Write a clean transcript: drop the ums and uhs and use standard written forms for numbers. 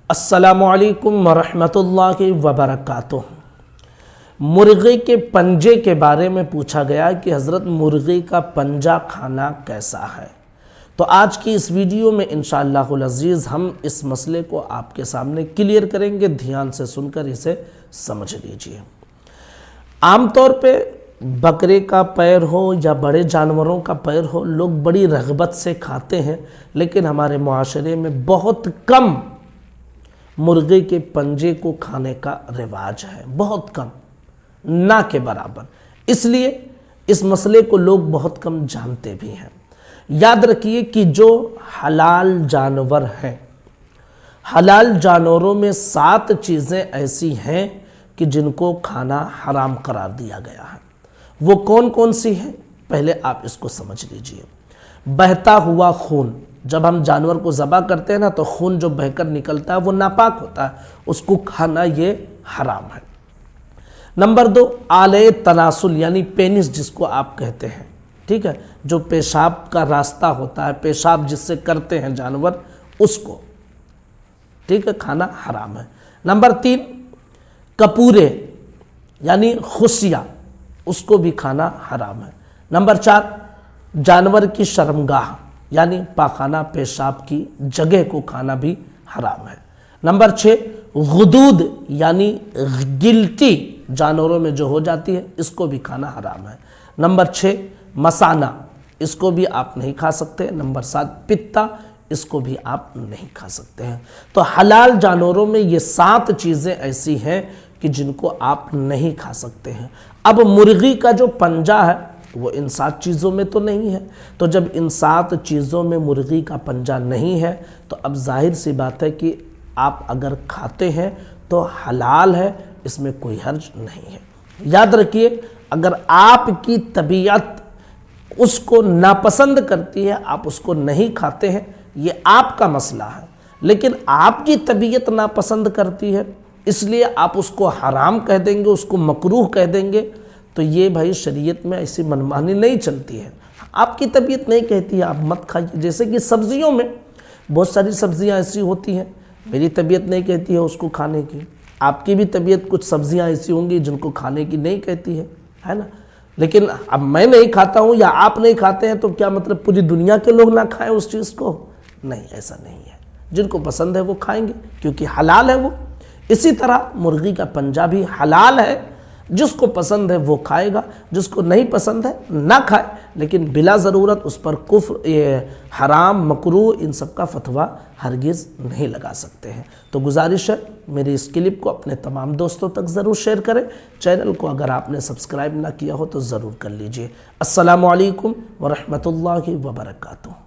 अस्सलामु अलैकुम वरहमतुल्लाहि वबरकातुह। मुर्गे के पंजे के बारे में पूछा गया कि हज़रत मुर्गे का पंजा खाना कैसा है। तो आज की इस वीडियो में इंशाअल्लाहुल अज़ीज़ हम इस मसले को आपके सामने क्लियर करेंगे। ध्यान से सुनकर इसे समझ लीजिए। आमतौर पे बकरे का पैर हो या बड़े जानवरों का पैर हो, लोग बड़ी रग़बत से खाते हैं, लेकिन हमारे मुआशरे में बहुत कम मुर्गे के पंजे को खाने का रिवाज है, बहुत कम, ना के बराबर। इसलिए इस मसले को लोग बहुत कम जानते भी हैं। याद रखिए कि जो हलाल जानवर हैं, हलाल जानवरों में 7 चीज़ें ऐसी हैं कि जिनको खाना हराम करार दिया गया है। वो कौन कौन सी हैं, पहले आप इसको समझ लीजिए। बहता हुआ खून, जब हम जानवर को ज़बह करते हैं ना, तो खून जो बहकर निकलता है वो नापाक होता है, उसको खाना ये हराम है। नंबर 2, आले तनासुल यानी पेनिस जिसको आप कहते हैं, ठीक है, जो पेशाब का रास्ता होता है, पेशाब जिससे करते हैं जानवर, उसको, ठीक है, खाना हराम है। नंबर 3, कपूरे यानी खुशिया, उसको भी खाना हराम है। नंबर 4, जानवर की शर्मगाह यानी पाखाना पेशाब की जगह को खाना भी हराम है। नंबर 6, गुदूद यानी गिल्टी जानवरों में जो हो जाती है, इसको भी खाना हराम है। नंबर 6, मसाना, इसको भी आप नहीं खा सकते। नंबर 7, पित्ता, इसको भी आप नहीं खा सकते हैं। तो हलाल जानवरों में ये 7 चीज़ें ऐसी हैं कि जिनको आप नहीं खा सकते हैं। अब मुर्गी का जो पंजा है वो इन 7 चीज़ों में तो नहीं है। तो जब इन 7 चीज़ों में मुर्गी का पंजा नहीं है, तो अब जाहिर सी बात है कि आप अगर खाते हैं तो हलाल है, इसमें कोई हर्ज नहीं है। याद रखिए, अगर आपकी तबीयत उसको नापसंद करती है, आप उसको नहीं खाते हैं, ये आपका मसला है। लेकिन आपकी तबीयत नापसंद करती है, इसलिए आप उसको हराम कह देंगे, उसको मकरूह कह देंगे, तो ये भाई शरीयत में ऐसी मनमानी नहीं चलती है। आपकी तबीयत नहीं कहती है आप मत खाइए। जैसे कि सब्जियों में बहुत सारी सब्जियां ऐसी होती हैं, मेरी तबीयत नहीं कहती है उसको खाने की, आपकी भी तबीयत कुछ सब्जियां ऐसी होंगी जिनको खाने की नहीं कहती है ना। लेकिन अब मैं नहीं खाता हूँ या आप नहीं खाते हैं तो क्या मतलब पूरी दुनिया के लोग ना खाएं उस चीज़ को? नहीं, ऐसा नहीं है। जिनको पसंद है वो खाएंगे, क्योंकि हलाल है वो। इसी तरह मुर्गी का पंजा भी हलाल है, जिसको पसंद है वो खाएगा, जिसको नहीं पसंद है ना खाए। लेकिन बिला ज़रूरत उस पर कुफ्र, ये हराम, मकरूह, इन सब का फतवा हरगिज़ नहीं लगा सकते हैं। तो गुजारिश है, मेरी इस क्लिप को अपने तमाम दोस्तों तक ज़रूर शेयर करें। चैनल को अगर आपने सब्सक्राइब ना किया हो तो ज़रूर कर लीजिए। अस्सलामु अलैकुम वरहमतुल्लाहि वबरकातुहू।